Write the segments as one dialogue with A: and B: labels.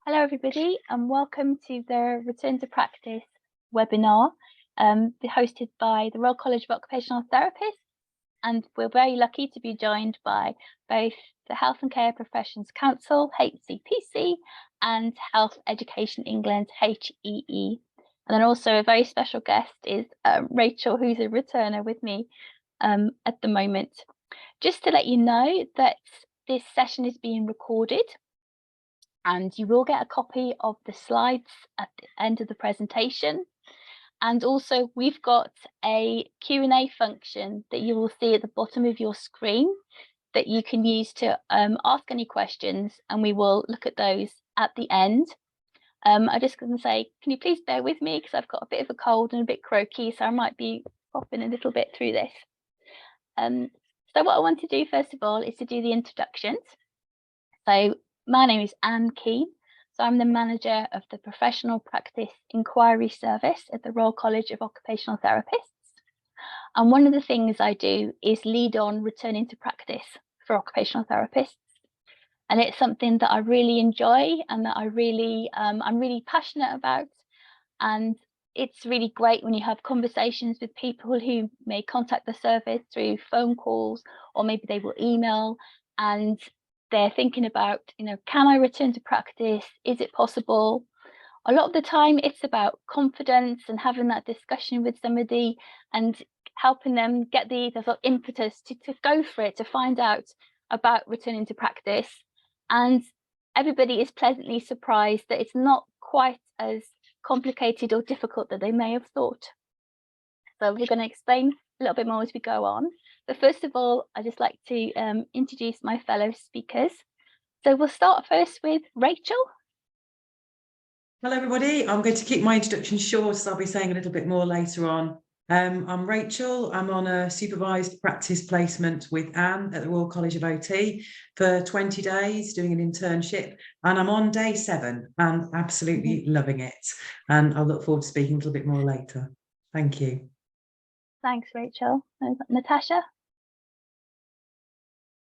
A: Hello everybody and welcome to the Return to Practice webinar hosted by the Royal College of Occupational Therapists, and we're very lucky to be joined by both the Health and Care Professions Council, HCPC, and Health Education England, HEE. And then also a very special guest is Rachel, who's a returner with me at the moment. Just to let you know that this session is being recorded, and you will get a copy of the slides at the end of the presentation. And also we've got a Q&A function that you will see at the bottom of your screen that you can use to ask any questions, and we will look at those at the end. I'm just going to say, can you please bear with me because I've got a bit of a cold and a bit croaky, so I might be popping a little bit through this. So what I want to do first of all is to do the introductions. So my name is Anne Keane, so I'm the manager of the Professional Practice Inquiry Service at the Royal College of Occupational Therapists. And one of the things I do is lead on returning to practice for occupational therapists. And it's something that I really enjoy and that I'm really passionate about. And it's really great when you have conversations with people who may contact the service through phone calls, or maybe they will email, and they're thinking about, can I return to practice? Is it possible? A lot of the time it's about confidence and having that discussion with somebody and helping them get the sort of impetus to go for it, to find out about returning to practice. And everybody is pleasantly surprised that it's not quite as complicated or difficult that they may have thought. So we're going to explain a little bit more as we go on. But first of all, I'd just like to introduce my fellow speakers. So we'll start first with Rachel.
B: Hello, everybody. I'm going to keep my introduction short, so I'll be saying a little bit more later on. I'm Rachel. I'm on a supervised practice placement with Anne at the Royal College of OT for 20 days doing an internship, and I'm on day 7 and absolutely loving it. And I'll look forward to speaking a little bit more later. Thank you.
A: Thanks, Rachel. Natasha?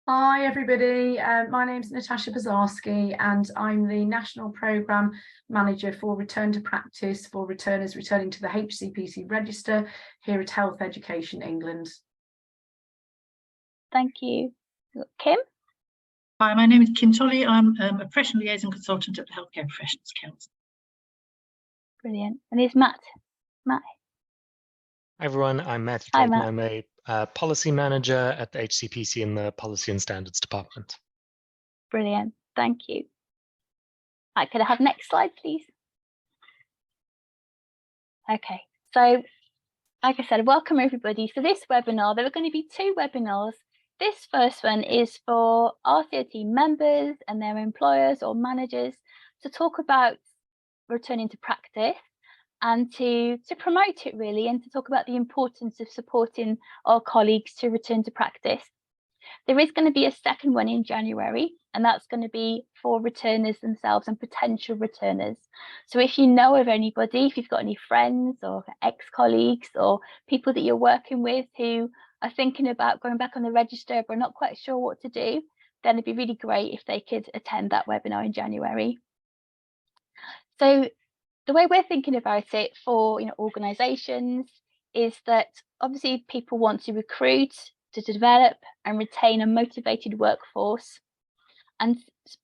C: Hi, everybody. My name's Natasha Bazarski, and I'm the National Programme Manager for Return to Practice for returners returning to the HCPC register here at Health Education England.
A: Thank you. Kim?
D: Hi, my name is Kim Tolley. I'm a professional liaison consultant at the Healthcare Professions Council.
A: Brilliant. And it's Matt. Matt.
E: Hi everyone, I'm Matthew
A: Hi,
E: Drayton.
A: Matt.
E: I'm a policy manager at the HCPC in the Policy and Standards Department.
A: Brilliant, thank you. Right, could I have next slide, please? Okay, so like I said, welcome everybody. So this webinar, there are going to be 2 webinars. This first one is for RCOT members and their employers or managers to talk about returning to practice, and to promote it really, and to talk about the importance of supporting our colleagues to return to practice. There is going to be a second one in January, and that's going to be for returners themselves and potential returners. So if you know of anybody, if you've got any friends or ex-colleagues or people that you're working with who are thinking about going back on the register but are not quite sure what to do, then it'd be really great if they could attend that webinar in January. So the way we're thinking about it for organisations is that obviously people want to recruit, to develop and retain a motivated workforce, and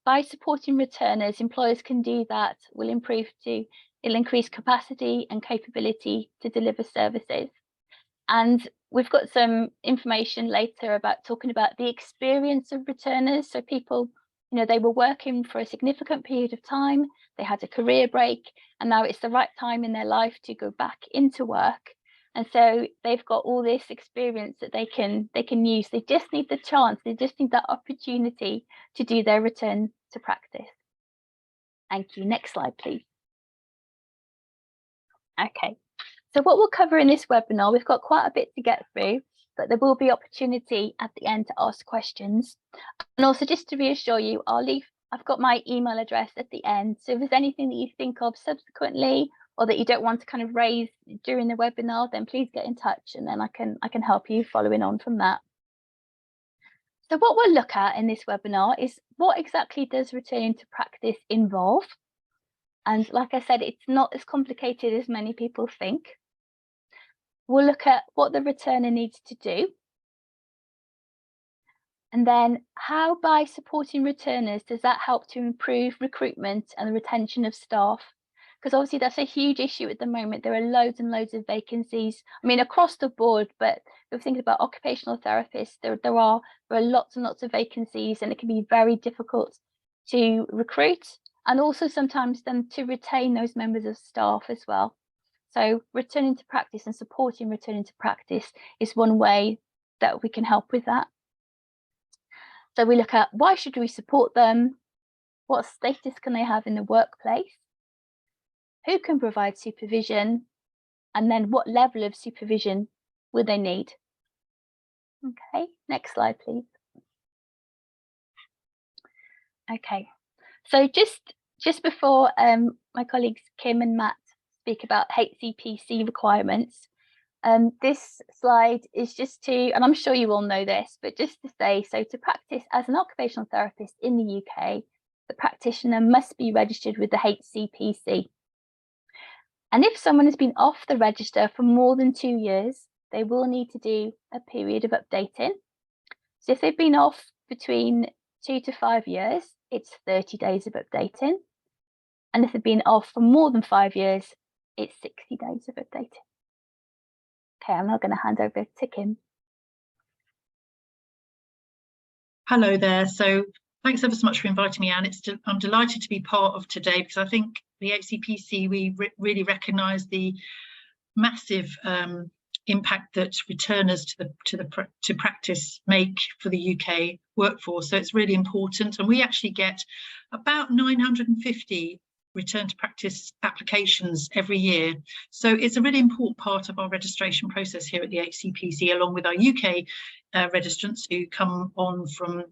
A: by supporting returners, employers can do that. It'll increase capacity and capability to deliver services. And we've got some information later about talking about the experience of returners. So people, they were working for a significant period of time, they had a career break, and now it's the right time in their life to go back into work. And so they've got all this experience that they can use. They just need the chance, they just need that opportunity to do their return to practice. Thank you. Next slide, please. Okay, so what we'll cover in this webinar, we've got quite a bit to get through, but there will be opportunity at the end to ask questions. And also, just to reassure you, I've got my email address at the end. So if there's anything that you think of subsequently or that you don't want to kind of raise during the webinar, then please get in touch and then I can help you following on from that. So what we'll look at in this webinar is what exactly does returning to practice involve? And like I said, it's not as complicated as many people think. We'll look at what the returner needs to do. And then how, by supporting returners, does that help to improve recruitment and the retention of staff? Because obviously that's a huge issue at the moment. There are loads and loads of vacancies, I mean, across the board, but if we're thinking about occupational therapists, there are lots and lots of vacancies, and it can be very difficult to recruit, and also sometimes then to retain those members of staff as well. So returning to practice and supporting returning to practice is one way that we can help with that. So we look at why should we support them? What status can they have in the workplace? Who can provide supervision? And then what level of supervision will they need? Okay, next slide, please. Okay, so just before my colleagues Kim and Matt speak about HCPC requirements, this slide is just to, and I'm sure you all know this, but just to say, so to practice as an occupational therapist in the UK, the practitioner must be registered with the HCPC. And if someone has been off the register for more than 2 years, they will need to do a period of updating. So if they've been off between 2 to 5 years, it's 30 days of updating. And if they've been off for more than 5 years, it's 60 days of updating. Okay, I'm now going to hand over to Kim.
D: Hello there. So thanks ever so much for inviting me, Anne. I'm delighted to be part of today, because I think the HCPC, we really recognise the massive impact that returners to practice make for the UK workforce. So it's really important, and we actually get about 950 return to practice applications every year. So it's a really important part of our registration process here at the HCPC, along with our UK registrants who come on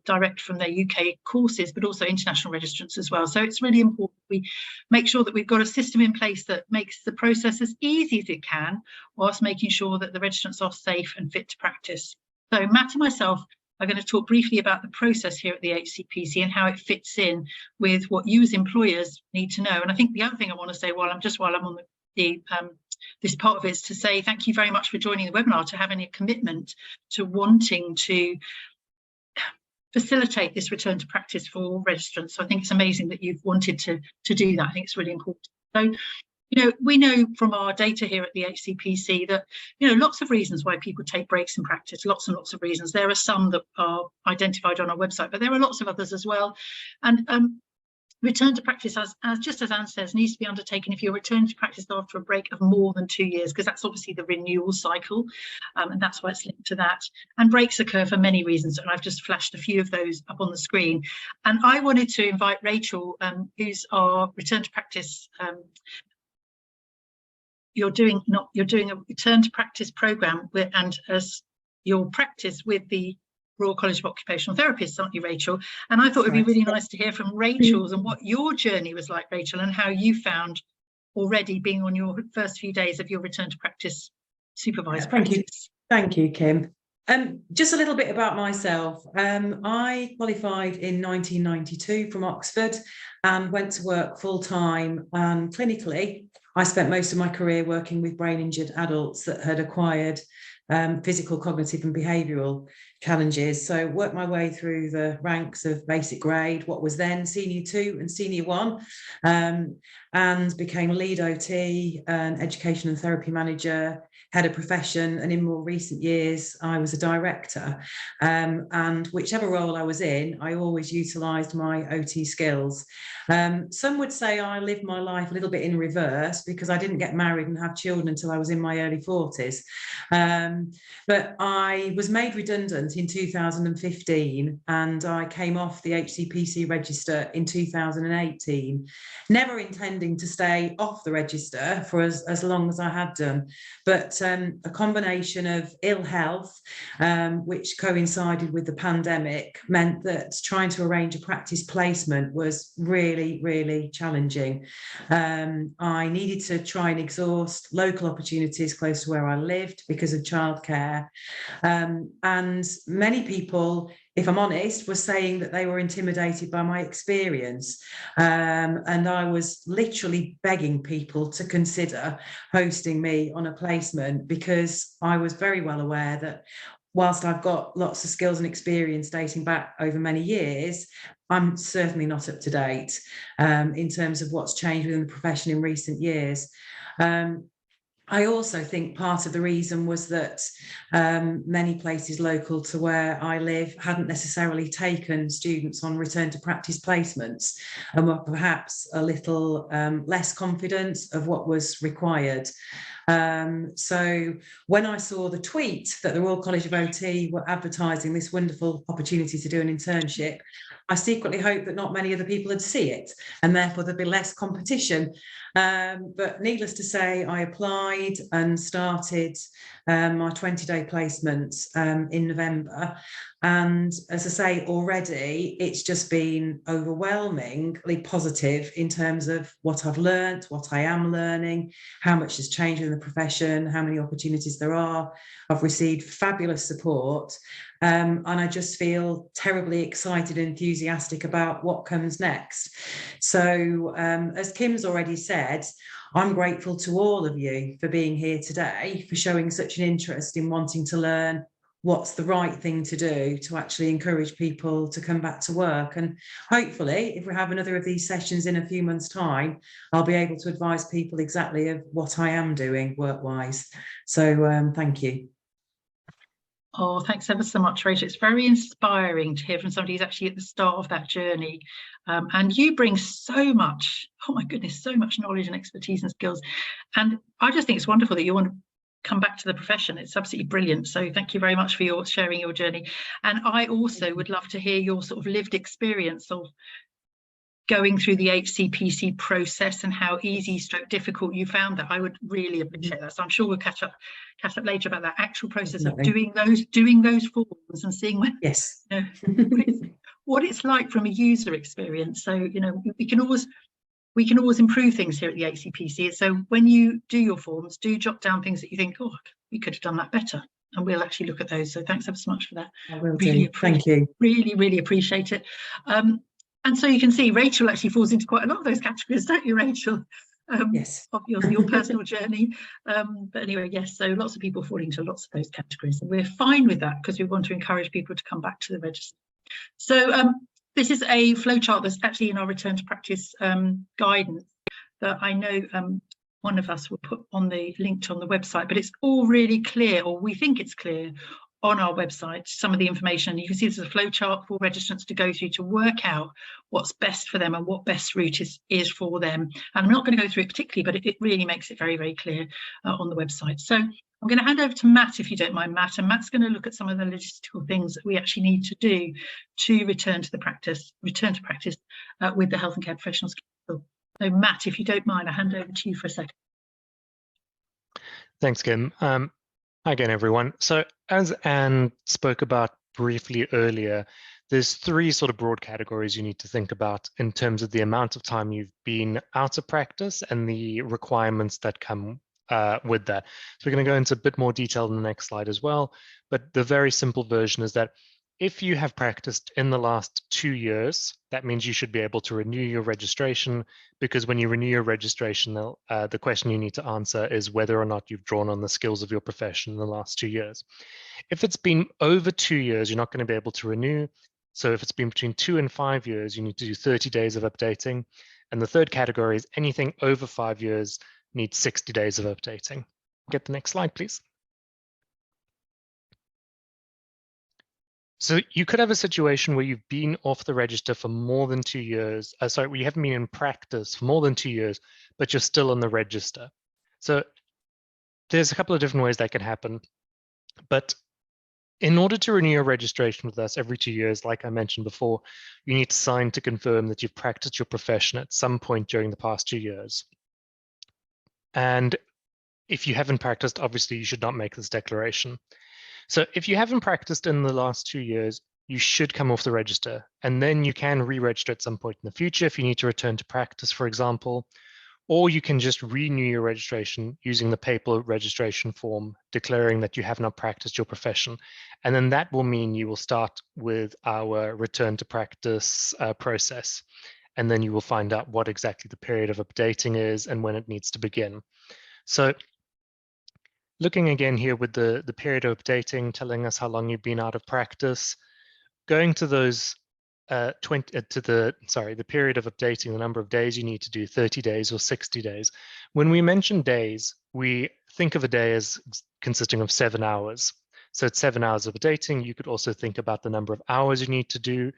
D: direct from their UK courses, but also international registrants as well. So it's really important we make sure that we've got a system in place that makes the process as easy as it can, whilst making sure that the registrants are safe and fit to practice. So Matt and myself are going to talk briefly about the process here at the HCPC and how it fits in with what you as employers need to know. And I think the other thing I want to say while I'm on this part of it is to say thank you very much for joining the webinar, to having a commitment to wanting to facilitate this return to practice for all registrants. So I think it's amazing that you've wanted to do that. I think it's really important. So, you know, we know from our data here at the HCPC that, you know, lots of reasons why people take breaks in practice, lots and lots of reasons. There are some that are identified on our website, but there are lots of others as well. And return to practice, just as Anne says, needs to be undertaken if you're returning to practice after a break of more than 2 years, because that's obviously the renewal cycle, and that's why it's linked to that. And breaks occur for many reasons, and I've just flashed a few of those up on the screen. And I wanted to invite Rachel, who's our return to practice. You're doing a return to practice program and as your practice with the Royal College of Occupational Therapists, aren't you, Rachel? And I thought it'd be really nice to hear from Rachel's and what your journey was like, Rachel, and how you found already being on your first few days of your return to practice supervised practice.
B: Thank you, Kim. Just a little bit about myself. I qualified in 1992 from Oxford and went to work full-time, and clinically I spent most of my career working with brain injured adults that had acquired physical, cognitive and behavioural challenges. So worked my way through the ranks of basic grade, what was then senior 2 and senior 1, and became a lead OT, an education and therapy manager, head of profession, and in more recent years I was a director. And whichever role I was in, I always utilised my OT skills. Some would say I lived my life a little bit in reverse, because I didn't get married and have children until I was in my early 40s. But I was made redundant in 2015, and I came off the HCPC register in 2018, never intending to stay off the register for as long as I had done. But a combination of ill health, which coincided with the pandemic, meant that trying to arrange a practice placement was really, really challenging. I needed to try and exhaust local opportunities close to where I lived because of childcare. And many people if I'm honest, were saying that they were intimidated by my experience. And I was literally begging people to consider hosting me on a placement, because I was very well aware that whilst I've got lots of skills and experience dating back over many years, I'm certainly not up to date in terms of what's changed within the profession in recent years. I also think part of the reason was that many places local to where I live hadn't necessarily taken students on return to practice placements, and were perhaps a little less confident of what was required. So when I saw the tweet that the Royal College of OT were advertising this wonderful opportunity to do an internship, I secretly hoped that not many other people would see it, and therefore there'd be less competition. But needless to say, I applied and started my 20-day placement in November. And as I say, already it's just been overwhelmingly positive in terms of what I've learned, what I am learning, how much has changed in the profession, how many opportunities there are. I've received fabulous support, and I just feel terribly excited and enthusiastic about what comes next. So as Kim's already said, I'm grateful to all of you for being here today, for showing such an interest in wanting to learn what's the right thing to do to actually encourage people to come back to work. And hopefully, if we have another of these sessions in a few months' time, I'll be able to advise people exactly of what I am doing work-wise. So thank you.
D: Oh, thanks ever so much, Rachel. It's very inspiring to hear from somebody who's actually at the start of that journey. And you bring so much, oh my goodness, so much knowledge and expertise and skills. And I just think it's wonderful that you want to come back to the profession. It's absolutely brilliant. So thank you very much for your sharing your journey. And I also would love to hear your sort of lived experience of going through the HCPC process and how easy stroke difficult you found that. I would really appreciate that. So I'm sure we'll catch up later about that actual process of doing those forms and seeing when,
B: yes,
D: what it's like from a user experience. So we can always improve things here at the HCPC. So when you do your forms, do jot down things that you think, oh, we could have done that better, and we'll actually look at those. So thanks ever so much for that.
B: I will do. Thank you.
D: Really appreciate it. And so you can see Rachel actually falls into quite a lot of those categories, don't you, Rachel?
B: Yes.
D: Of your personal journey. But anyway, yes, so lots of people fall into lots of those categories, and we're fine with that because we want to encourage people to come back to the register. So this is a flowchart that's actually in our return to practice guidance that I know one of us will put on the linked on the website, but it's all really clear, or we think it's clear, on our website, some of the information. You can see there's a flowchart for registrants to go through to work out what's best for them and what best route is for them. And I'm not going to go through it particularly, but it really makes it very clear on the website. So I'm going to hand over to Matt, if you don't mind, Matt, and Matt's going to look at some of the logistical things that we actually need to do to return to practice with the Health and Care Professionals Council. So Matt, if you don't mind, I'll hand over to you for a second.
E: Thanks, Kim. Again, everyone. So as Anne spoke about briefly earlier, there's three sort of broad categories you need to think about in terms of the amount of time you've been out of practice and the requirements that come with that. So we're going to go into a bit more detail in the next slide as well. But the very simple version is that if you have practiced in the last 2 years, that means you should be able to renew your registration, because when you renew your registration, the question you need to answer is whether or not you've drawn on the skills of your profession in the last 2 years. If it's been over 2 years, you're not going to be able to renew. So if it's been between 2 and 5 years, you need to do 30 days of updating. And the third category is anything over 5 years needs 60 days of updating. Get the next slide, please. So you could have a situation where you've been off the register for more than 2 years. Sorry, you haven't been in practice for more than 2 years, but you're still on the register. So there's a couple of different ways that can happen. But in order to renew your registration with us every 2 years, like I mentioned before, you need to sign to confirm that you've practiced your profession at some point during the past 2 years. And if you haven't practiced, obviously you should not make this declaration. So if you haven't practiced in the last 2 years, you should come off the register, and then you can re-register at some point in the future if you need to return to practice, for example, or you can just renew your registration using the paper registration form, declaring that you have not practiced your profession. And then that will mean you will start with our return to practice process. And then you will find out what exactly the period of updating is and when it needs to begin. So looking again here with the period of updating, telling us how long you've been out of practice, going to those the period of updating, the number of days you need to do, 30 days or 60 days. When we mention days, we think of a day as consisting of 7 hours. So it's 7 hours of updating. You could also think about the number of hours you need to do.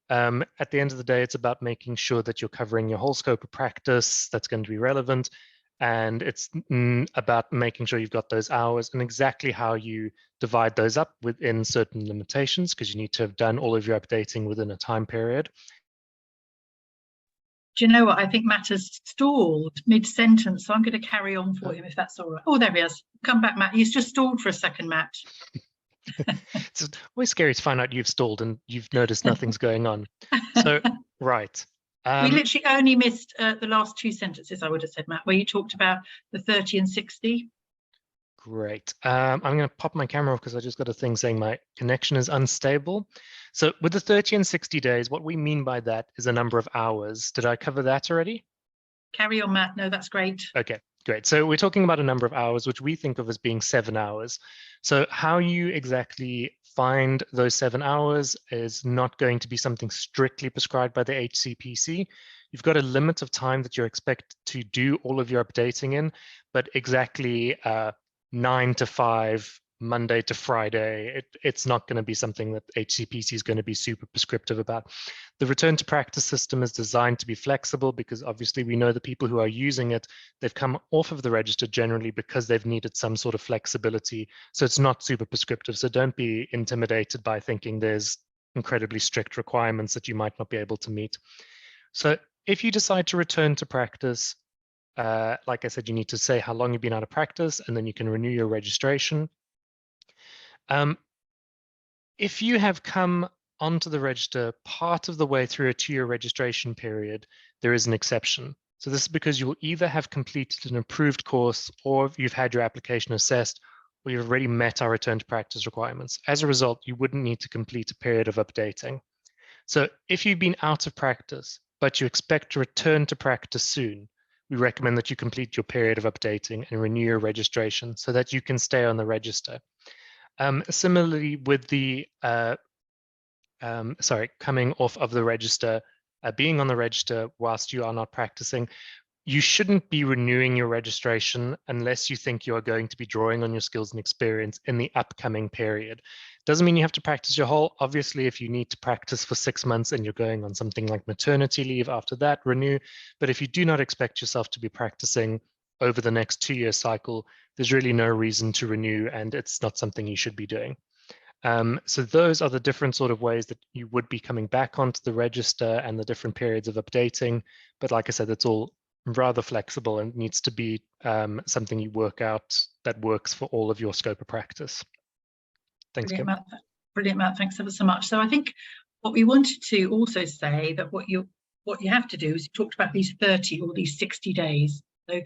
E: At the end of the day, it's about making sure that you're covering your whole scope of practice that's going to be relevant. And it's about making sure you've got those hours and exactly how you divide those up within certain limitations, because you need to have done all of your updating within a time period.
D: Do you know what? I think Matt has stalled mid-sentence, so I'm going to carry on for him if that's all right. Oh, there he is. Come back, Matt. He's just stalled for a second, Matt.
E: It's always scary to find out you've stalled and you've noticed nothing's going on. So, right.
D: We literally only missed the last 2 sentences, I would have said, Matt, where you talked about the 30 and 60.
E: Great. I'm going to pop my camera off because I just got a thing saying my connection is unstable. So with the 30 and 60 days, what we mean by that is a number of hours. Did I cover that already?
D: Carry on, Matt. No, that's great.
E: Okay, great. So we're talking about a number of hours, which we think of as being 7 hours. So how you exactly find those 7 hours is not going to be something strictly prescribed by the HCPC. You've got a limit of time that you're expected to do all of your updating in, but exactly 9 to 5, Monday to Friday, it's not going to be something that HCPC is going to be super prescriptive about. The return to practice system is designed to be flexible because obviously we know the people who are using it, they've come off of the register generally because they've needed some sort of flexibility. So it's not super prescriptive. So don't be intimidated by thinking there's incredibly strict requirements that you might not be able to meet. So if you decide to return to practice, like I said, you need to say how long you've been out of practice, and then you can renew your registration. If you have come onto the register part of the way through a 2-year registration period, there is an exception. So this is because you will either have completed an approved course, or you've had your application assessed, or you've already met our return to practice requirements. As a result, you wouldn't need to complete a period of updating. So if you've been out of practice, but you expect to return to practice soon, we recommend that you complete your period of updating and renew your registration so that you can stay on the register. Similarly, with the coming off of the register, being on the register whilst you are not practicing, you shouldn't be renewing your registration unless you think you are going to be drawing on your skills and experience in the upcoming period. Doesn't mean you have to practice your whole. Obviously, if you need to practice for 6 months and you're going on something like maternity leave after that, renew. But if you do not expect yourself to be practicing over the next 2-year cycle, there's really no reason to renew, and it's not something you should be doing. So those are the different sort of ways that you would be coming back onto the register and the different periods of updating. But like I said, it's all rather flexible and needs to be something you work out that works for all of your scope of practice. Thanks, Kim.
D: Brilliant, Matt. Thanks ever so much. So I think what we wanted to also say that what you have to do is you talked about these 30 or these 60 days. So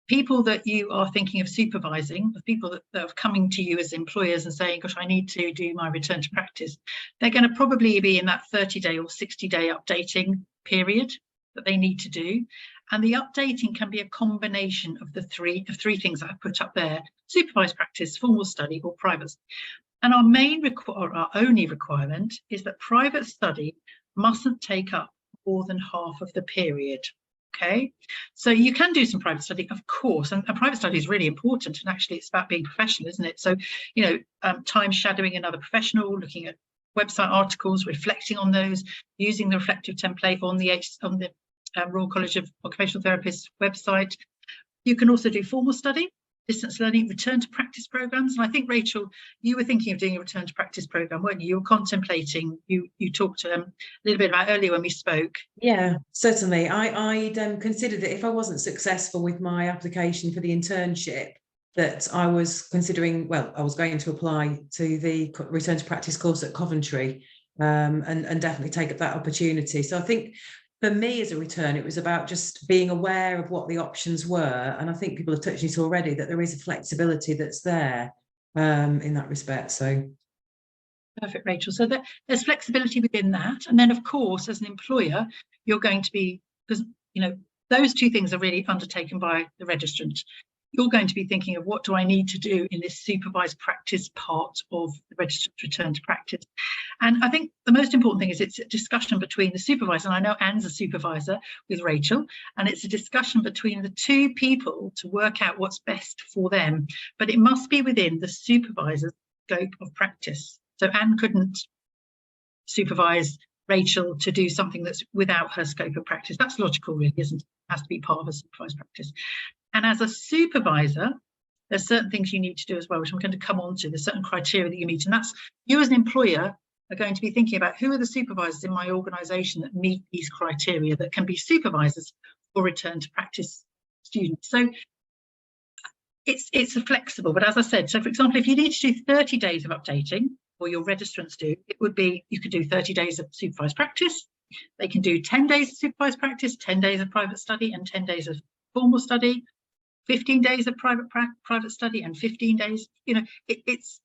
D: people that you are thinking of supervising, the people that are coming to you as employers and saying, gosh, I need to do my return to practice, they're going to probably be in that 30-day or 60-day updating period that they need to do. And the updating can be a combination of the three things that I put up there: supervised practice, formal study, or private. And our main our only requirement is that private study mustn't take up more than half of the period. Okay, so you can do some private study, of course, and private study is really important, and actually it's about being professional, isn't it? So, you know, time shadowing another professional, looking at website articles, reflecting on those, using the reflective template on the Royal College of Occupational Therapists website. You can also do formal study, distance learning, return to practice programs. And I think, Rachel, you were thinking of doing a return to practice program, weren't you? You were contemplating, you talked a little bit about earlier when we spoke.
B: Yeah, certainly. I'd considered that if I wasn't successful with my application for the internship, that I was considering, well, I was going to apply to the return to practice course at Coventry and definitely take up that opportunity. So I think for me as a return, it was about just being aware of what the options were. And I think people have touched on it already, that there is a flexibility that's there in that respect. So.
D: Perfect, Rachel. So there's flexibility within that. And then, of course, as an employer, you're going to be, because, you know, those two things are really undertaken by the registrant. You're going to be thinking of what do I need to do in this supervised practice part of the registrant's return to practice. And I think the most important thing is it's a discussion between the supervisor, and I know Anne's a supervisor with Rachel, and it's a discussion between the two people to work out what's best for them. But it must be within the supervisor's scope of practice. So Anne couldn't supervise Rachel to do something that's without her scope of practice. That's logical, really, isn't it? It has to be part of a supervised practice. And as a supervisor, there's certain things you need to do as well, which I'm going to come on to. There's certain criteria that you meet. And that's, you as an employer are going to be thinking about who are the supervisors in my organisation that meet these criteria, that can be supervisors for return to practice students. So it's flexible, but as I said, so for example, if you need to do 30 days of updating, or your registrants do, it would be, you could do 30 days of supervised practice. They can do 10 days of supervised practice, 10 days of private study, and 10 days of formal study, 15 days of private study, and 15 days, you know, it's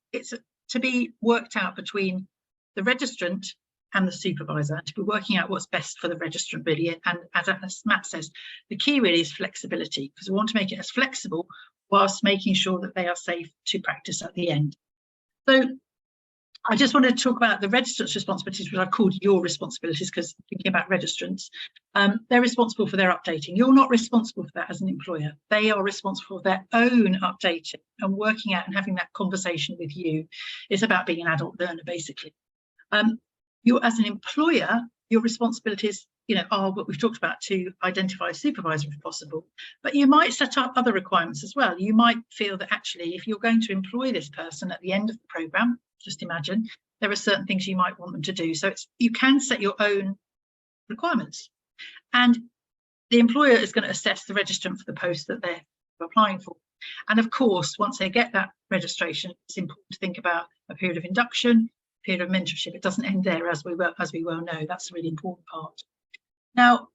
D: to be worked out between the registrant and the supervisor, and to be working out what's best for the registrant, really. And as Matt says, the key really is flexibility, because we want to make it as flexible whilst making sure that they are safe to practice at the end. So I just wanted to talk about the registrant's responsibilities, which I called your responsibilities, because thinking about registrants, they're responsible for their updating. You're not responsible for that as an employer. They are responsible for their own updating and working out and having that conversation with you. It's about being an adult learner, basically. You, as an employer, your responsibilities, you know, are what we've talked about, to identify a supervisor if possible. But you might set up other requirements as well. You might feel that actually, if you're going to employ this person at the end of the programme, just imagine, there are certain things you might want them to do. So you can set your own requirements. And the employer is going to assess the registrant for the post that they're applying for. And of course, once they get that registration, it's important to think about a period of induction, a period of mentorship. It doesn't end there, as we well know. That's a really important part. Now,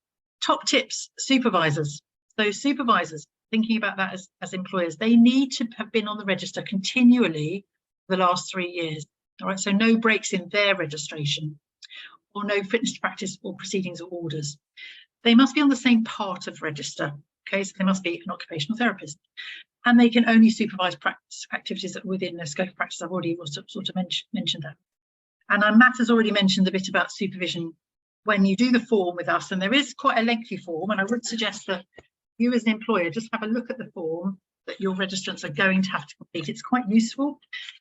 D: top tips, supervisors. So supervisors, thinking about that as employers, they need to have been on the register continually the last 3 years. All right, so no breaks in their registration, or no fitness to practice or proceedings or orders. They must be on the same part of register. Okay, so they must be an occupational therapist, and they can only supervise practice activities that are within their scope of practice. I've already sort of mentioned that. And Matt has already mentioned a bit about supervision when you do the form with us, and there is quite a lengthy form, and I would suggest that you as an employer just have a look at the form that your registrants are going to have to complete. It's quite useful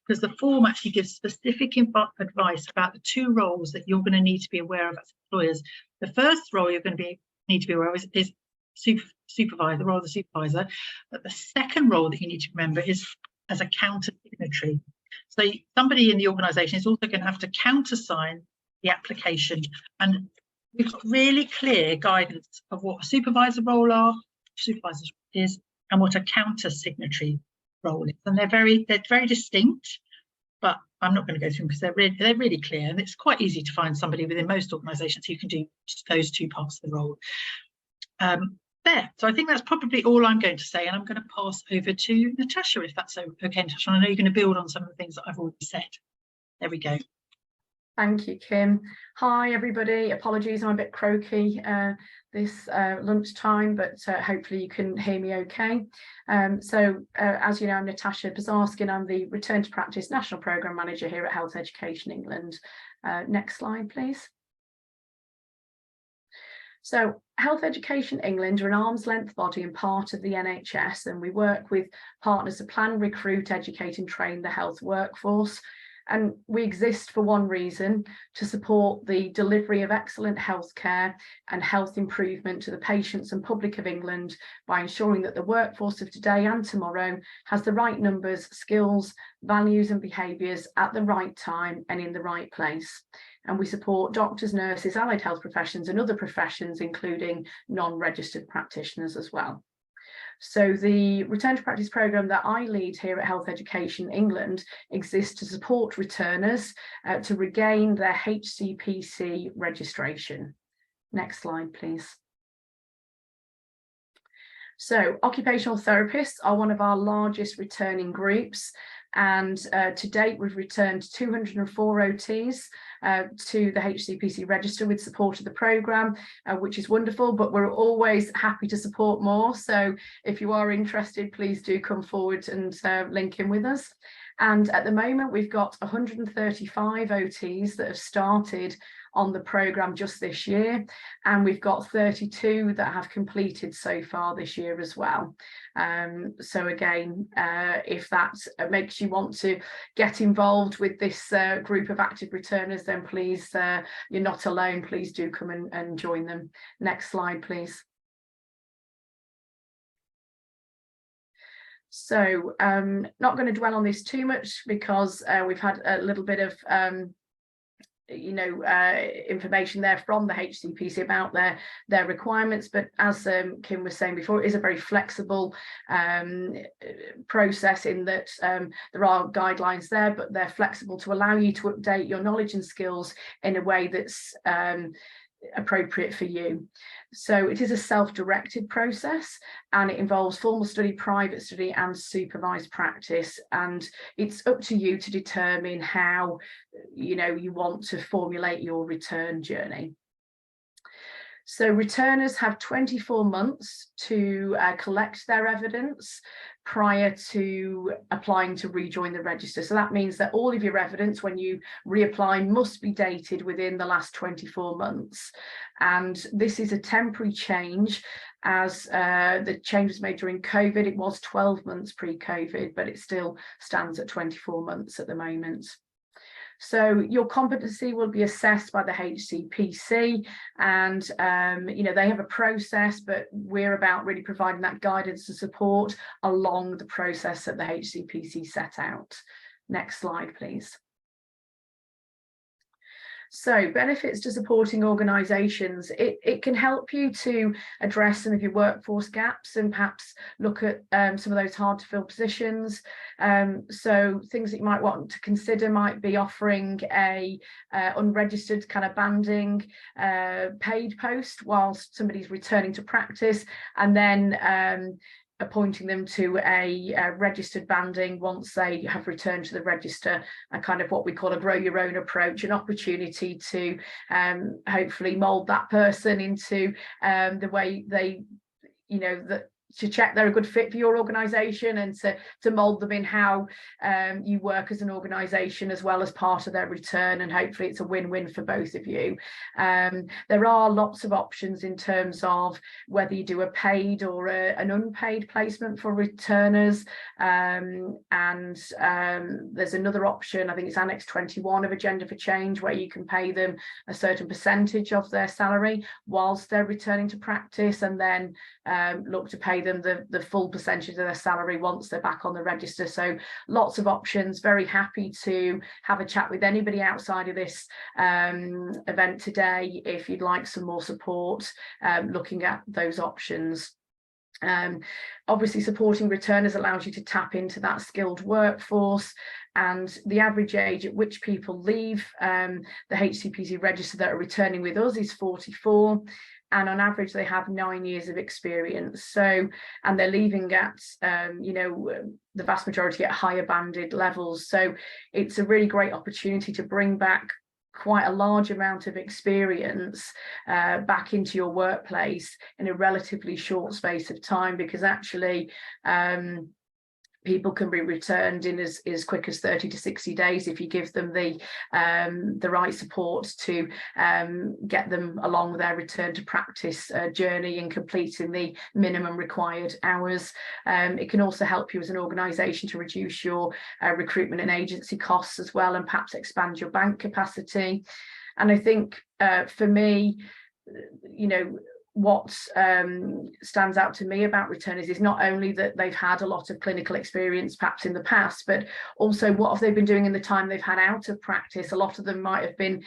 D: because the form actually gives specific advice about the two roles that you're going to need to be aware of as employers. The first role you're going to need to be aware of is supervisor, the role of the supervisor. But the second role that you need to remember is as a counter signatory. So somebody in the organisation is also going to have to countersign the application. And we've got really clear guidance of what a supervisor role is, and what a counter signatory role is, and they're very distinct. But I'm not going to go through them because they're really clear, and it's quite easy to find somebody within most organisations who can do those two parts of the role. So I think that's probably all I'm going to say, and I'm going to pass over to Natasha, if that's okay, Natasha. I know you're going to build on some of the things that I've already said. There we go.
C: Thank you, Kim. Hi, everybody. Apologies, I'm a bit croaky this lunchtime, but hopefully you can hear me okay. As you know, I'm Natasha Bazarski, and I'm the Return to Practice National Programme Manager here at Health Education England. Next slide, please. So Health Education England are an arm's length body and part of the NHS, and we work with partners to plan, recruit, educate and train the health workforce. And we exist for one reason: to support the delivery of excellent healthcare and health improvement to the patients and public of England by ensuring that the workforce of today and tomorrow has the right numbers, skills, values and behaviours at the right time and in the right place. And we support doctors, nurses, allied health professions and other professions, including non-registered practitioners as well. So the Return to Practice programme that I lead here at Health Education England exists to support returners to regain their HCPC registration. Next slide, please. So occupational therapists are one of our largest returning groups, and to date we've returned 204 OTs to the HCPC register with support of the programme, which is wonderful, but we're always happy to support more. So if you are interested, please do come forward and link in with us. And at the moment we've got 135 OTs that have started on the programme just this year, and we've got 32 that have completed so far this year as well. So again, if that makes you want to get involved with this group of active returners, then please, you're not alone, please do come and join them. Next slide, please. So not going to dwell on this too much because we've had a little bit of information there from the HCPC about their requirements, but as Kim was saying before, it is a very flexible process in that there are guidelines there, but they're flexible to allow you to update your knowledge and skills in a way that's appropriate for you. So it is a self-directed process, and it involves formal study, private study and supervised practice, and it's up to you to determine how you want to formulate your return journey. So returners have 24 months to collect their evidence prior to applying to rejoin the register. So that means that all of your evidence when you reapply must be dated within the last 24 months. And this is a temporary change, as the change was made during COVID. It was 12 months pre-COVID, but it still stands at 24 months at the moment. So your competency will be assessed by the HCPC, and they have a process, but we're about really providing that guidance and support along the process that the HCPC set out. Next slide, please. So benefits to supporting organisations, it can help you to address some of your workforce gaps and perhaps look at some of those hard to fill positions. So things that you might want to consider might be offering a unregistered kind of banding paid post whilst somebody's returning to practice, and then appointing them to a registered banding once they have returned to the register, a kind of what we call a grow your own approach, an opportunity to hopefully mould that person into the way they, to check they're a good fit for your organisation, and to mould them in how you work as an organisation as well as part of their return, and hopefully it's a win-win for both of you. There are lots of options in terms of whether you do a paid or an unpaid placement for returners, and there's another option, I think it's Annex 21 of Agenda for Change, where you can pay them a certain percentage of their salary whilst they're returning to practice, and then look to pay them the full percentage of their salary once they're back on the register. So lots of options. Very happy to have a chat with anybody outside of this event today if you'd like some more support looking at those options. Obviously supporting returners allows you to tap into that skilled workforce, and the average age at which people leave the HCPC register that are returning with us is 44. And on average, they have 9 years of experience. So, and they're leaving at, the vast majority at higher banded levels. So it's a really great opportunity to bring back quite a large amount of experience back into your workplace in a relatively short space of time, because actually, people can be returned in as quick as 30 to 60 days if you give them the right support to get them along their return to practice journey and completing the minimum required hours. It can also help you as an organisation to reduce your recruitment and agency costs as well, and perhaps expand your bank capacity. And I think for me, what stands out to me about returners is not only that they've had a lot of clinical experience perhaps in the past, but also what have they been doing in the time they've had out of practice. A lot of them might have been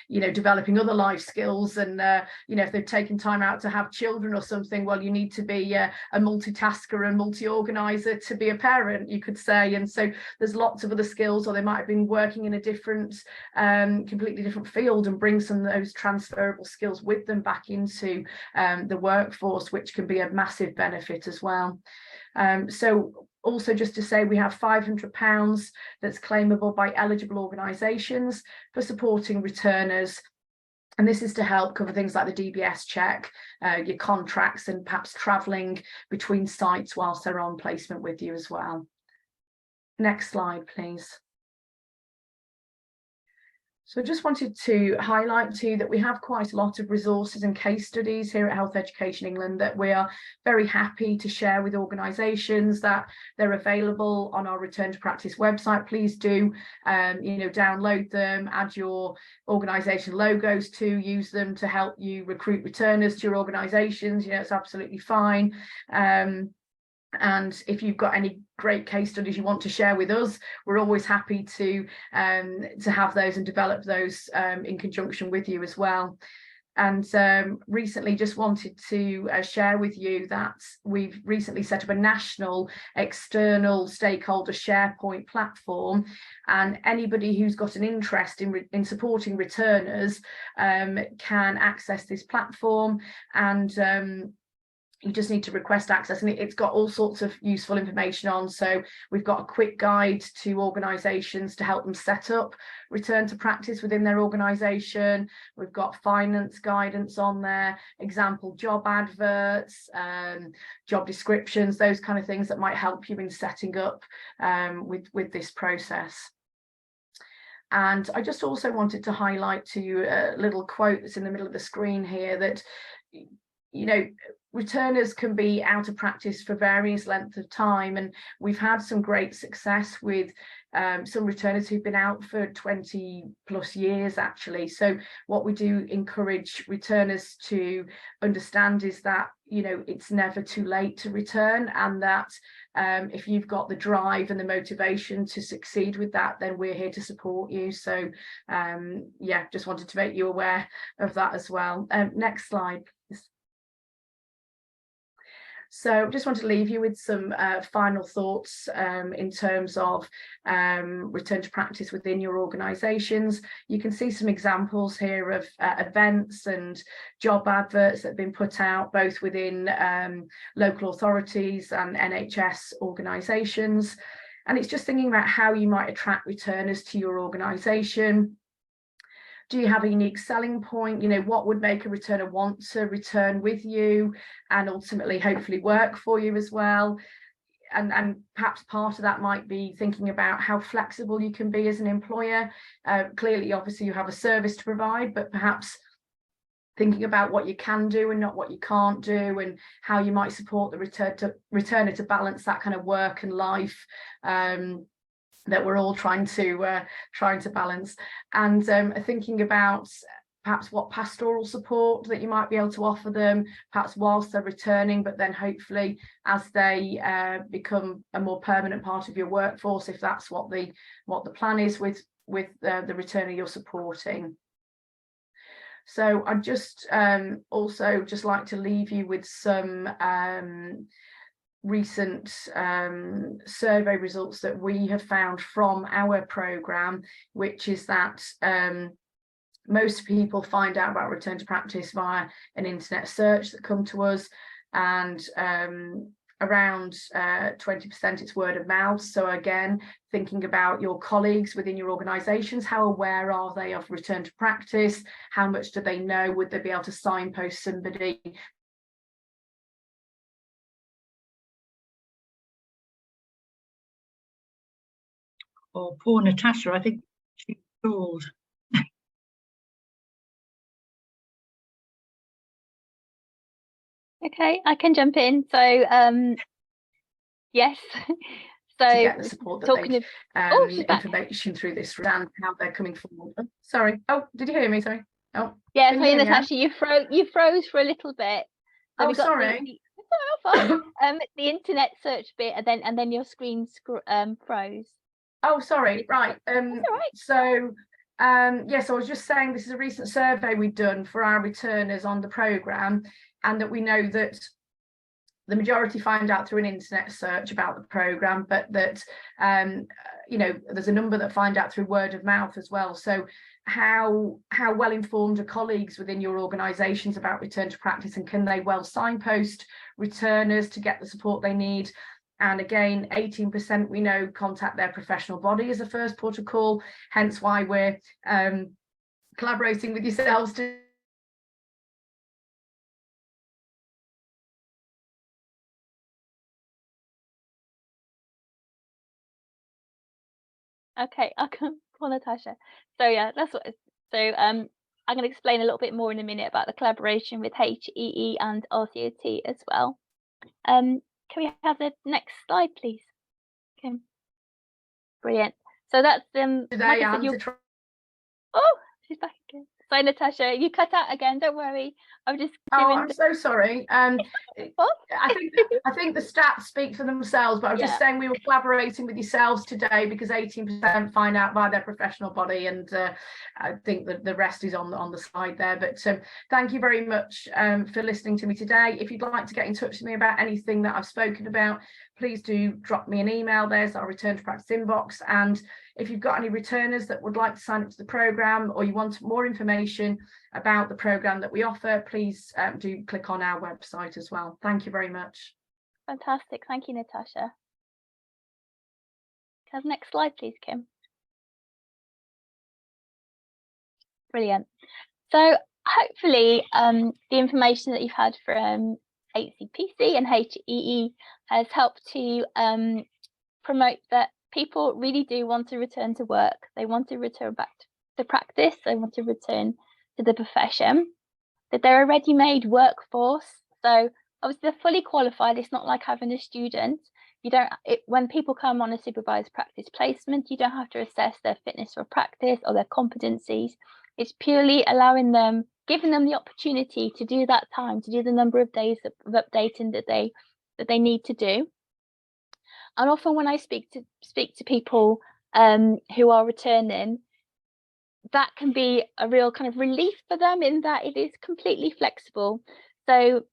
C: developing other life skills, and if they've taken time out to have children or something, well, you need to be a multitasker and multi-organizer to be a parent, you could say. And so there's lots of other skills, or they might have been working in a different completely different field, and bring some of those transferable skills with them back into the workforce, which can be a massive benefit as well. So also, just to say, we have £500 that's claimable by eligible organisations for supporting returners. And this is to help cover things like the DBS check, your contracts, and perhaps travelling between sites whilst they're on placement with you as well. Next slide, please. So I just wanted to highlight too that we have quite a lot of resources and case studies here at Health Education England that we are very happy to share with organisations, that they're available on our Return to Practice website. Please do download them, add your organisation logos to, use them to help you recruit returners to your organisations. It's absolutely fine. And if you've got any great case studies you want to share with us, we're always happy to have those and develop those in conjunction with you as well. And recently just wanted to share with you that we've recently set up a national external stakeholder SharePoint platform, and anybody who's got an interest in supporting returners can access this platform. And you just need to request access, and it's got all sorts of useful information on. So we've got a quick guide to organisations to help them set up Return to Practice within their organisation. We've got finance guidance on there, example job adverts, job descriptions, those kind of things that might help you in setting up with this process. And I just also wanted to highlight to you a little quote that's in the middle of the screen here, that returners can be out of practice for various lengths of time, and we've had some great success with some returners who've been out for 20 plus years actually. So what we do encourage returners to understand is that it's never too late to return, and that if you've got the drive and the motivation to succeed with that, then we're here to support you. So just wanted to make you aware of that as well. Next slide, please. So just want to leave you with some final thoughts in terms of return to practice within your organisations. You can see some examples here of events and job adverts that have been put out both within local authorities and NHS organisations. And it's just thinking about how you might attract returners to your organisation. Do you have a unique selling point? What would make a returner want to return with you and ultimately hopefully work for you as well? And perhaps part of that might be thinking about how flexible you can be as an employer. Clearly, obviously, you have a service to provide, but perhaps thinking about what you can do and not what you can't do, and how you might support the returner to balance that kind of work and life that we're all trying to balance. And thinking about perhaps what pastoral support that you might be able to offer them, perhaps whilst they're returning, but then hopefully as they become a more permanent part of your workforce, if that's what the plan is with the returner you're supporting. So I'd just also just like to leave you with some recent survey results that we have found from our programme, which is that most people find out about return to practice via an internet search that come to us, and around 20% it's word of mouth. So again, thinking about your colleagues within your organisations, how aware are they of return to practice? How much do they know? Would they be able to signpost somebody?
D: Oh, poor Natasha, I think she's called.
A: Okay, I can jump in. So yes, so
C: to get the support that
A: talking
C: of information through this and how they're coming forward. Oh, sorry. Oh, did you hear me? Sorry. Oh,
A: Yeah,
C: can you
A: sorry,
C: hear me, Anne?
A: Natasha, you froze for a little bit. So
C: Oh,
A: we got
C: sorry.
A: the internet search bit, and then your screen froze.
C: Oh, sorry. Right.
A: That's all right.
C: So, yes, I was just saying this is a recent survey we've done for our returners on the programme, and that we know that the majority find out through an internet search about the programme, but that, you know, there's a number that find out through word of mouth as well. So how well informed are colleagues within your organisations about return to practice, and can they well signpost returners to get the support they need? And again, 18% we know contact their professional body as a first port of call, hence why we're collaborating with yourselves to
A: Okay, I can call Natasha. So yeah, that's what. So I'm going to explain a little bit more in a minute about the collaboration with HEE and RCOT as well. Can we have the next slide, please? Okay. Brilliant. So that's
C: today,
A: like I said, oh, she's back again. Sorry, Natasha, you cut out again. Don't worry. I'm just.
C: Oh, I'm so sorry.
A: What?
C: I think the stats speak for themselves, but I was just saying we were collaborating with yourselves today because 18% find out by their professional body, and I think that the rest is on the slide there. But thank you very much for listening to me today. If you'd like to get in touch with me about anything that I've spoken about, please do drop me an email. There's our return to practice inbox. And if you've got any returners that would like to sign up to the programme, or you want more information about the programme that we offer, please do click on our website as well. Thank you very much.
A: Fantastic. Thank you, Natasha. Can I have the next slide, please, Kim? Brilliant. So hopefully the information that you've had from HCPC and HEE has helped to promote that people really do want to return to work. They want to return back to practice. They want to return to the profession, that they're a ready-made workforce. So obviously they're fully qualified. It's not like having a student. You don't, when people come on a supervised practice placement, you don't have to assess their fitness for practice or their competencies. It's purely allowing them, giving them the opportunity to do that time, to do the number of days of updating that they need to do. And often when I speak to people who are returning, that can be a real kind of relief for them, in that it is completely flexible. So,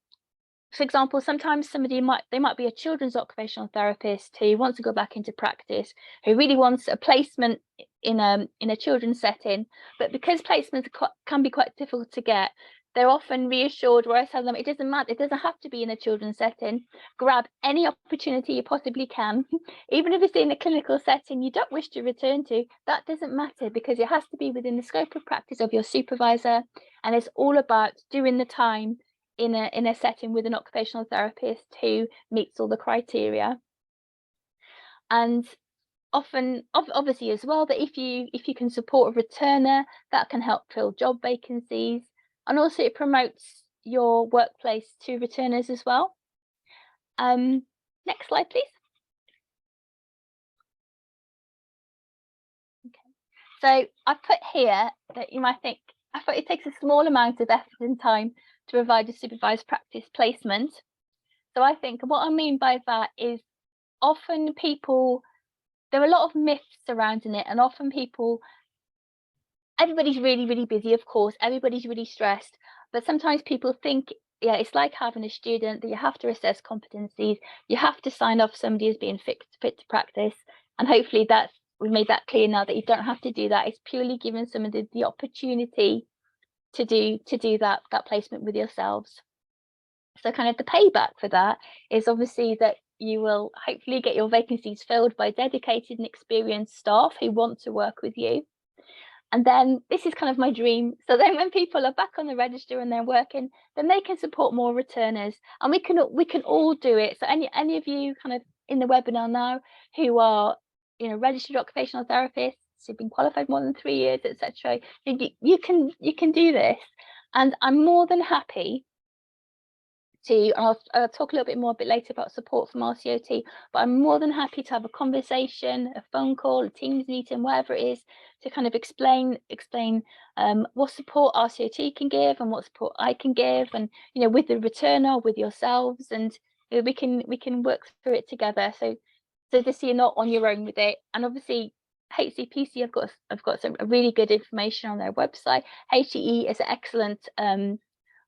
A: for example, sometimes somebody might be a children's occupational therapist who wants to go back into practice, who really wants a placement in a children's setting, but because placements can be quite difficult to get, they're often reassured, where I tell them it doesn't matter, it doesn't have to be in a children's setting. Grab any opportunity you possibly can, even if it's in a clinical setting you don't wish to return to. That doesn't matter, because it has to be within the scope of practice of your supervisor, and it's all about doing the time in a setting with an occupational therapist who meets all the criteria. And often, obviously as well, that if you can support a returner, that can help fill job vacancies, and also it promotes your workplace to returners as well. Next slide, please. Okay, so I've put here that you might think, I thought it takes a small amount of effort and time to provide a supervised practice placement. So I think what I mean by that is, often people, there are a lot of myths surrounding it, and often people, everybody's really, really busy, of course, everybody's really stressed, but sometimes people think, yeah, it's like having a student, that you have to assess competencies, you have to sign off somebody as being fit to practice, and hopefully we've made that clear now, that you don't have to do that. It's purely giving somebody the opportunity to do that placement with yourselves. So kind of the payback for that is obviously that you will hopefully get your vacancies filled by dedicated and experienced staff who want to work with you. And then this is kind of my dream. So then when people are back on the register and they're working, then they can support more returners, and we can all do it. So any of you kind of in the webinar now who are, you know, registered occupational therapists who've been qualified more than 3 years, etc., you can do this. And I'm more than happy and I'll talk a little bit more a bit later about support from RCOT, but I'm more than happy to have a conversation, a phone call, a Teams meeting, whatever it is, to kind of explain what support RCOT can give and what support I can give, and with the returner, with yourselves, and we can work through it together. So this, you're not on your own with it. And obviously HCPC have got some really good information on their website. HEE is an excellent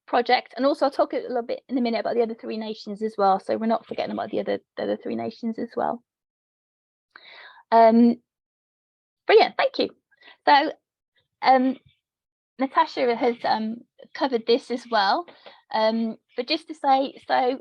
A: project, and also I'll talk a little bit in a minute about the other 3 nations as well, so we're not forgetting about the other 3 nations as well. Brilliant, thank you. So Natasha has covered this as well, but just to say, so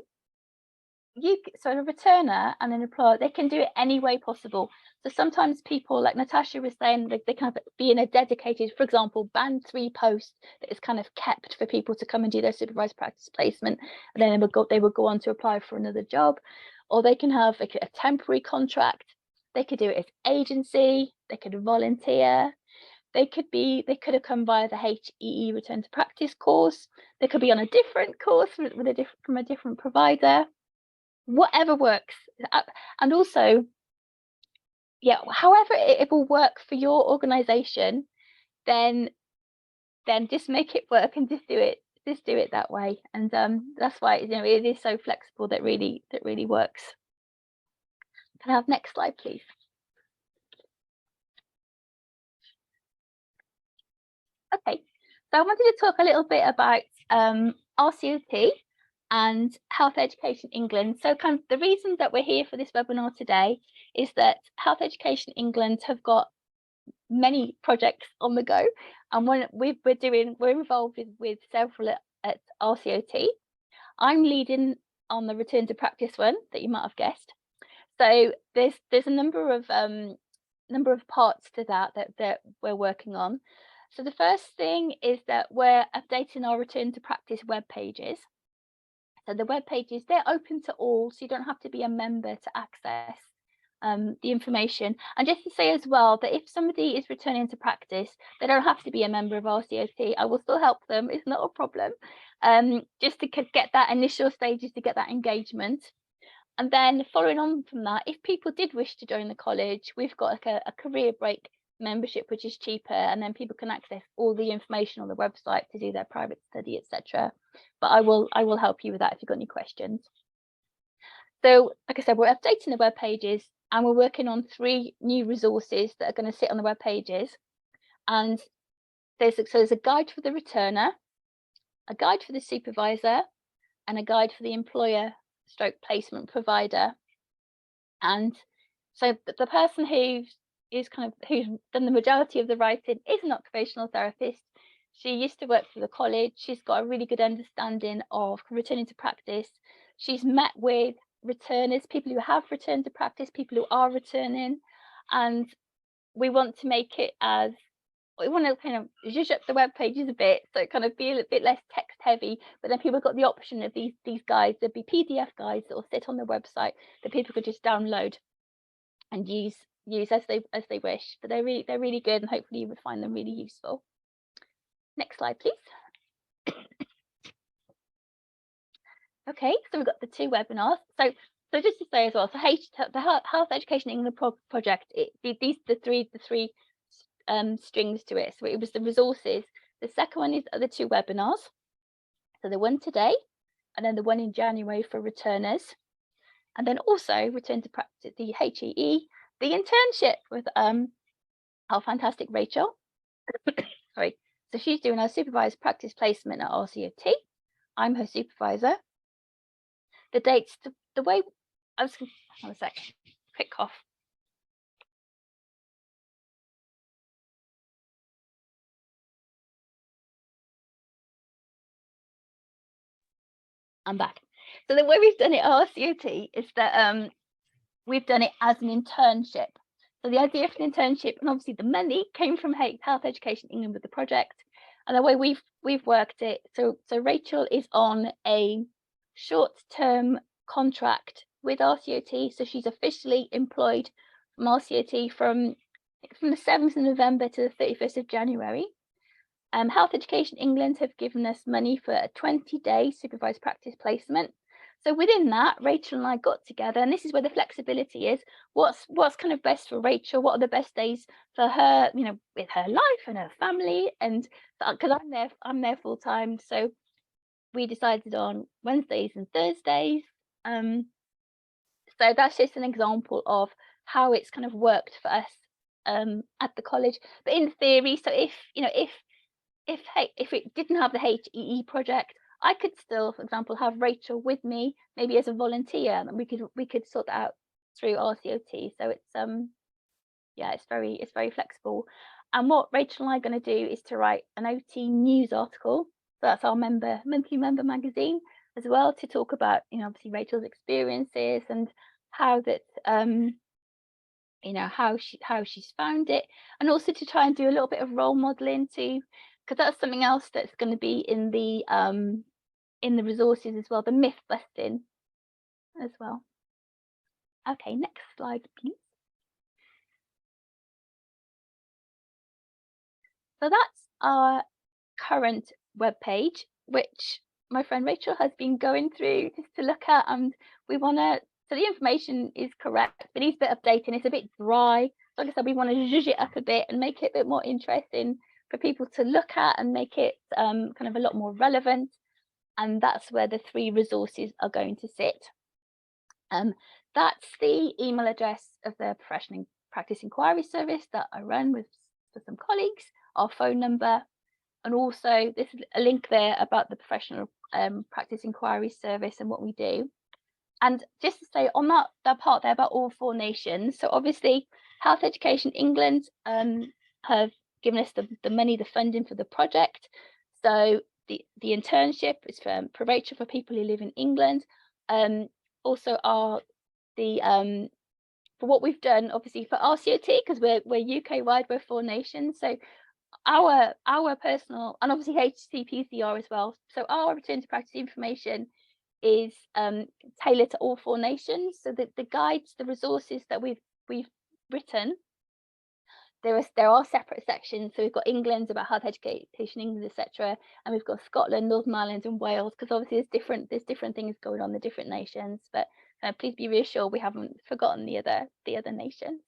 A: a returner and an employer, they can do it any way possible. So sometimes people, like Natasha was saying, they kind of be in a dedicated, for example, band 3 post that is kind of kept for people to come and do their supervised practice placement, and then they would go on to apply for another job. Or they can have a temporary contract. They could do it as agency. They could volunteer. They could have come via the HEE Return to Practice course. They could be on a different course from a different provider. Whatever works. And also, however it will work for your organization, then just make it work and just do it that way. And that's why it is so flexible, that really works. Can I have next slide, please? Okay, so I wanted to talk a little bit about RCOT and Health Education England. So kind of the reason that we're here for this webinar today is that Health Education England have got many projects on the go, and we're involved with several at RCOT. I'm leading on the Return to Practice one that you might have guessed. So there's a number of parts to that we're working on. So the first thing is that we're updating our Return to Practice web pages. So the web pages, they're open to all, so you don't have to be a member to access the information. And just to say as well that if somebody is returning to practice, they don't have to be a member of RCOT. I will still help them, it's not a problem. Just to get that initial stages, to get that engagement. And then following on from that, if people did wish to join the college, we've got like a career break membership, which is cheaper, and then people can access all the information on the website to do their private study, etc. But I will help you with that if you've got any questions. So like I said, we're updating the web pages, and we're working on 3 new resources that are going to sit on the web pages. And there's a guide for the returner, a guide for the supervisor, and a guide for the employer / placement provider. And so the person who's done the majority of the writing is an occupational therapist. She used to work for the college. She's got a really good understanding of returning to practice. She's met with returners, people who have returned to practice, people who are returning, and we want to make it we want to kind of zhuzh up the web pages a bit, so it kind of be a little bit less text heavy, but then people got the option of these guides. There'd be PDF guides that will sit on the website that people could just download and use as they wish. But they're really good, and hopefully you would find them really useful. Next slide, please. Okay, so we've got the 2 webinars. So just to say as well, so the Health Education England project, these are the three strings to it. So it was the resources. The second one is the 2 webinars. So the one today, and then the one in January for returners, and then also Return to Practice, the HEE, the internship with our fantastic Rachel. Sorry. So she's doing our supervised practice placement at RCOT. I'm her supervisor. The dates, the way I was going to have a sec, quick cough. I'm back. So the way we've done it at RCOT is that we've done it as an internship. So the idea for an internship, and obviously the money, came from Health Education England with the project. And the way we've worked it, so Rachel is on a short-term contract with RCOT, so she's officially employed from RCOT from the 7th of November to the 31st of January. Health Education England have given us money for a 20-day supervised practice placement. So within that, Rachel and I got together, and this is where the flexibility is. What's kind of best for Rachel? What are the best days for her, you know, with her life and her family? And because I'm there full time, so we decided on Wednesdays and Thursdays. So that's just an example of how it's kind of worked for us at the college. But in theory, so if it didn't have the HEE project, I could still, for example, have Rachel with me, maybe as a volunteer, and we could sort that out through RCOT. So it's yeah, it's very flexible. And what Rachel and I are going to do is to write an OT news article. So that's our monthly member magazine as well, to talk about, you know, obviously Rachel's experiences and how that you know, how she's found it, and also to try and do a little bit of role modeling too, because that's something else that's going to be in the resources as well, the myth busting as well. Okay, next slide, please. So that's our current web page, which my friend Rachel has been going through just to look at, and we want to, so the information is correct, but needs a bit updating. It's a bit dry. So like I said, we want to zhuzh it up a bit and make it a bit more interesting for people to look at and make it kind of a lot more relevant. And that's where the 3 resources are going to sit. That's the email address of the Professional Practice Inquiry Service that I run with some colleagues, our phone number, and also this is a link there about the Professional Practice Inquiry Service and what we do. And just to say on that part there about all 4 nations, so obviously Health Education England have given us the money, the funding for the project. So the internship is for Rachel, for people who live in England. Also for what we've done, obviously for RCOT, because we're UK wide, we're 4 nations. So our personal, and obviously HCPC as well. So our return to practice information is tailored to all 4 nations. So the guides, the resources that we've written, there are separate sections. So we've got England about Health Education England, etc., and we've got Scotland, Northern Ireland, and Wales, because obviously there's different things going on in the different nations. But please be reassured, we haven't forgotten the other nations.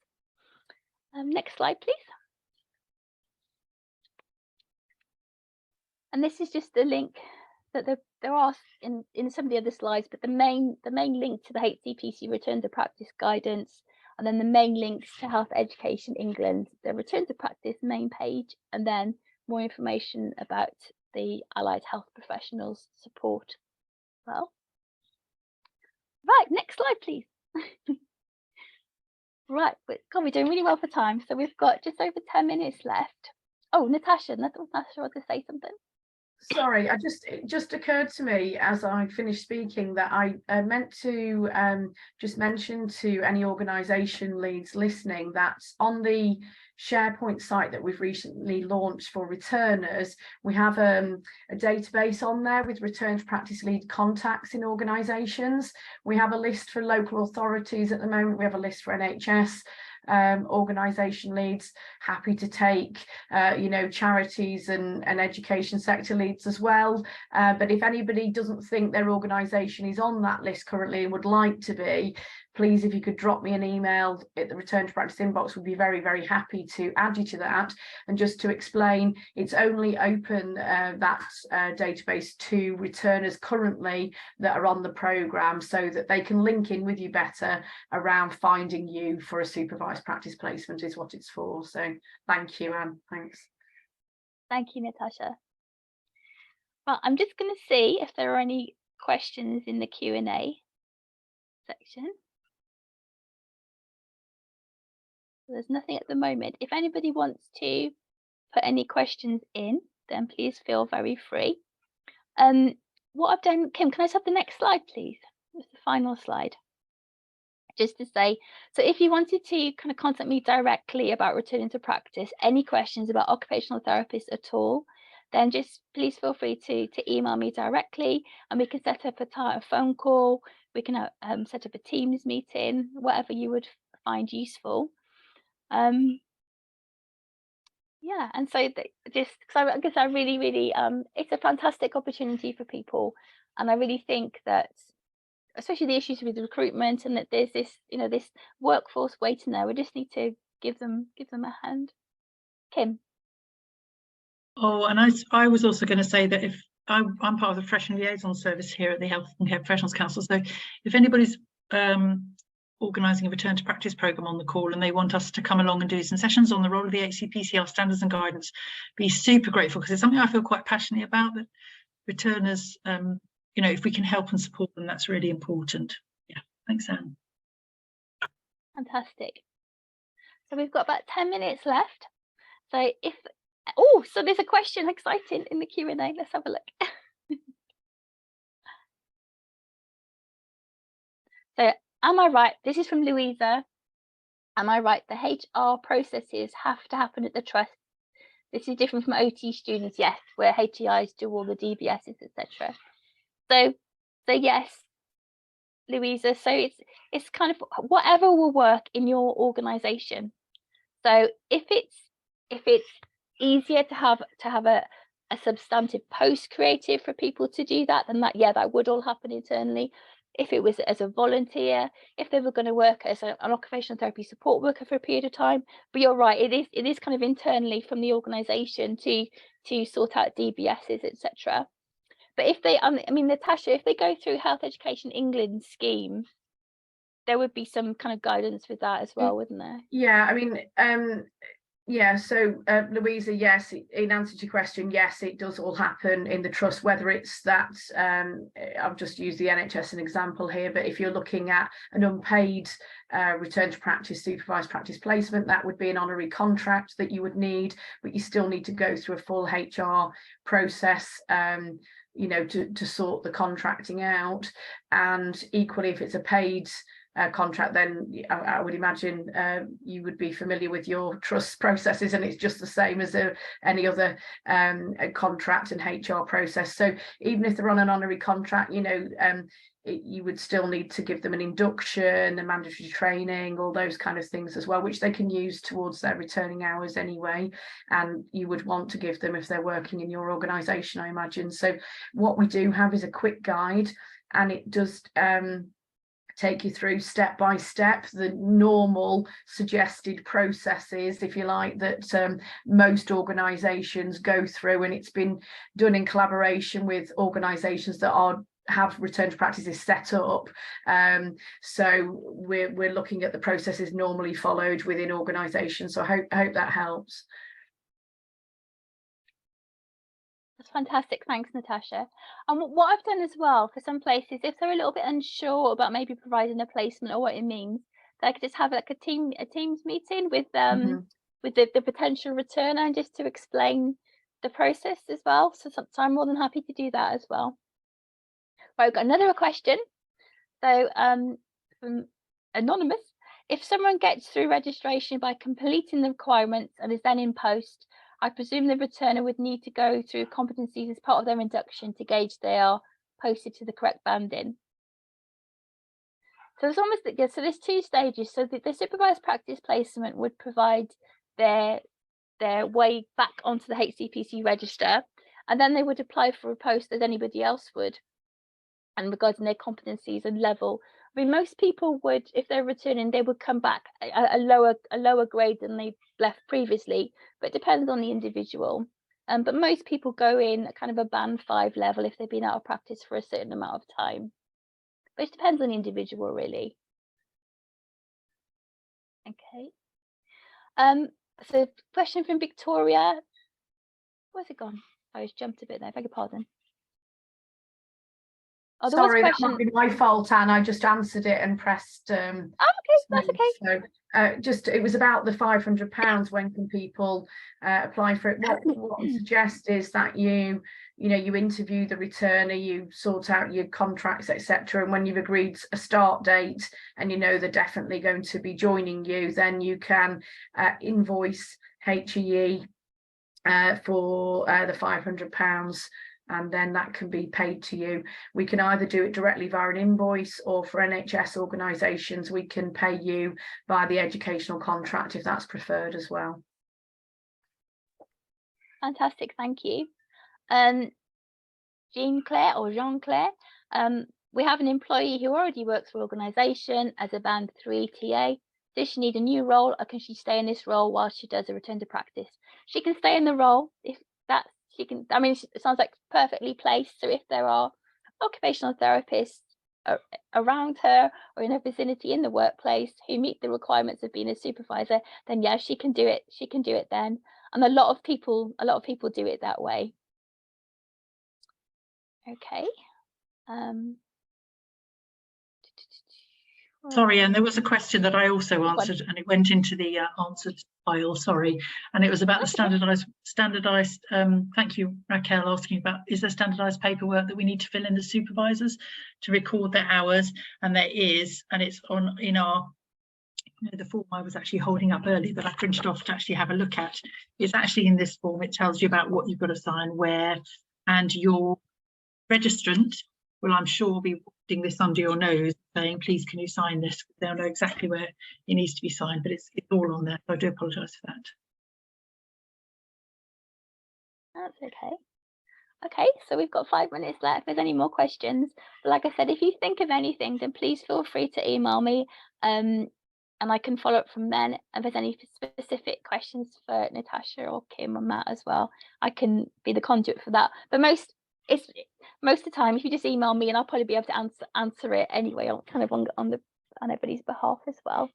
A: Next slide, please. And this is just the link that there are in some of the other slides, but the main link to the HCPC Return to Practice guidance, and then the main links to Health Education England, the Return to Practice main page, and then more information about the allied health professionals support. Well, right, next slide, please. Right, God, we're doing really well for time. So we've got just over 10 minutes left. Oh, Natasha wants to say something.
C: Sorry, it just occurred to me as I finished speaking that I meant to just mention to any organisation leads listening that on the SharePoint site that we've recently launched for returners, we have a database on there with return to practice lead contacts in organisations. We have a list for local authorities at the moment. We have a list for NHS organisation leads, happy to take charities and education sector leads as well, but if anybody doesn't think their organisation is on that list currently and would like to be, please, if you could drop me an email at the Return to Practice inbox, we'd be very, very happy to add you to that. And just to explain, it's only open that database to returners currently that are on the programme, so that they can link in with you better around finding you for a supervised practice placement is what it's for. So thank you, Anne. Thanks.
A: Thank you, Natasha. Well, I'm just going to see if there are any questions in the Q&A section. There's nothing at the moment. If anybody wants to put any questions in, then please feel very free. What I've done, Kim, can I just have the next slide, please? It's the final slide. Just to say, so if you wanted to kind of contact me directly about returning to practice, any questions about occupational therapists at all, then just please feel free to email me directly, and we can set up a phone call. We can set up a Teams meeting, whatever you would find useful. Yeah, and so just because I guess I really, really, it's a fantastic opportunity for people, and I really think that, especially the issues with recruitment, and that there's this, this workforce waiting there. We just need to give them a hand. Kim.
D: Oh, and I was also going to say that if I'm part of the professional liaison service here at the Health and Care Professionals Council, so if anybody's organising a return to practice programme on the call and they want us to come along and do some sessions on the role of the HCPC, our standards and guidance, be super grateful, because it's something I feel quite passionate about, that returners, if we can help and support them, that's really important. Yeah, thanks, Anne.
A: Fantastic. So we've got about 10 minutes left. So so there's a question, exciting, in the Q&A. Let's have a look. So, am I right? This is from Louisa. Am I right? The HR processes have to happen at the trust. This is different from OT students, yes, where HEIs do all the DBSs, etc. So yes, Louisa. So it's kind of whatever will work in your organisation. So if it's easier to have a substantive post created for people to do that, then that would all happen internally. If it was as a volunteer, if they were going to work as an occupational therapy support worker for a period of time. But you're right, it is kind of internally from the organisation to sort out DBSs, etc. But if they, Natasha, if they go through Health Education England scheme, there would be some kind of guidance with that as well, wouldn't there?
C: Yeah, yeah, so Louisa, yes, in answer to your question, yes, it does all happen in the trust, whether it's that, I've just used the NHS as an example here, but if you're looking at an unpaid return to practice, supervised practice placement, that would be an honorary contract that you would need, but you still need to go through a full HR process, to sort the contracting out. And equally, if it's a paid contract, then I would imagine you would be familiar with your trust processes, and it's just the same as any other contract and HR process. So even if they're on an honorary contract, you would still need to give them an induction, a mandatory training, all those kind of things as well, which they can use towards their returning hours anyway. And you would want to give them if they're working in your organisation, I imagine. So what we do have is a quick guide, and it does take you through step by step the normal suggested processes, if you like, that most organisations go through, and it's been done in collaboration with organisations that have return to practices set up. So we're looking at the processes normally followed within organisations. So I hope that helps.
A: That's fantastic. Thanks, Natasha. And what I've done as well for some places, if they're a little bit unsure about maybe providing a placement or what it means, they could just have like a Teams meeting with with the potential returner, and just to explain the process as well. So I'm more than happy to do that as well. Right, I've got another question. So from Anonymous, if someone gets through registration by completing the requirements and is then in post, I presume the returner would need to go through competencies as part of their induction to gauge they are posted to the correct banding. So it's almost, so there's two stages. So the supervised practice placement would provide their way back onto the HCPC register, and then they would apply for a post as anybody else would, and regarding their competencies and level. I mean, most people would, if they're returning, they would come back a lower grade than they left previously, but it depends on the individual. But most people go in at kind of a band 5 level if they've been out of practice for a certain amount of time. But it depends on the individual, really. Okay. So question from Victoria. Where's it gone? I just jumped a bit there, beg your pardon. Oh,
C: sorry, that might be my fault, Anne. I just answered it and pressed.
A: Oh, okay, that's okay.
C: So it was about the £500. When can people apply for it? What I suggest is that you interview the returner, you sort out your contracts, etc. And when you've agreed a start date and they're definitely going to be joining you, then you can invoice HEE for the £500. And then that can be paid to you. We can either do it directly via an invoice, or for NHS organisations, we can pay you via the educational contract if that's preferred as well.
A: Fantastic, thank you. Jean-Claire, we have an employee who already works for organisation as a band 3 TA. Does she need a new role, or can she stay in this role while she does a return to practice? She can stay in the role if that she can. I mean, it sounds like perfectly placed. So if there are occupational therapists around her or in her vicinity in the workplace who meet the requirements of being a supervisor, then yeah, she can do it. She can do it then, and a lot of people do it that way. Okay.
D: Sorry, and there was a question that I also answered, and it went into the answered file. Sorry, and it was about the standardized. Thank you, Raquel, asking about is there standardized paperwork that we need to fill in as supervisors to record their hours, and there is, and it's on in our. The form I was actually holding up earlier that I printed off to actually have a look at. It's actually in this form. It tells you about what you've got to sign, where, and your registrant will, I'm sure, be putting this under your nose saying, please can you sign this? They'll know exactly where it needs to be signed, but it's all on there, so I do apologise for that.
A: That's okay. Okay, so we've got 5 minutes left. If there's any more questions, but like I said, if you think of anything, then please feel free to email me, and I can follow up from then. If there's any specific questions for Natasha or Kim or Matt as well, I can be the conduit for that. But most of the time, if you just email me, and I'll probably be able to answer it anyway, on kind of on everybody's behalf as well.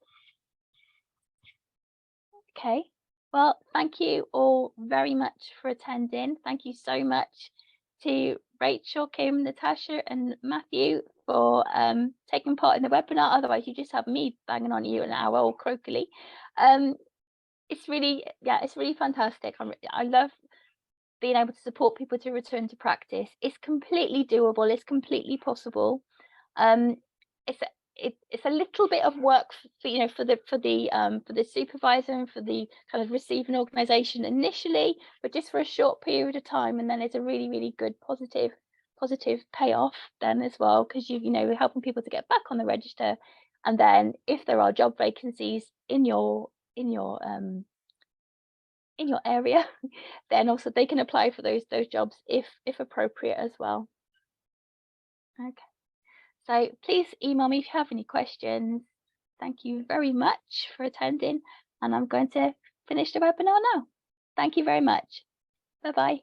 A: Okay. Well, thank you all very much for attending. Thank you so much to Rachel, Kim, Natasha, and Matthew for taking part in the webinar. Otherwise, you just have me banging on you an hour all croakily. It's really fantastic. I love being able to support people to return to practice. It's completely doable. It's completely possible. It's a little bit of work for the supervisor and for the kind of receiving organisation initially, but just for a short period of time, and then it's a really, really good positive payoff then as well, because you're helping people to get back on the register, and then if there are job vacancies in your area, then also they can apply for those jobs if appropriate as well. Okay. So please email me if you have any questions. Thank you very much for attending, and I'm going to finish the webinar now. Thank you very much. Bye-bye.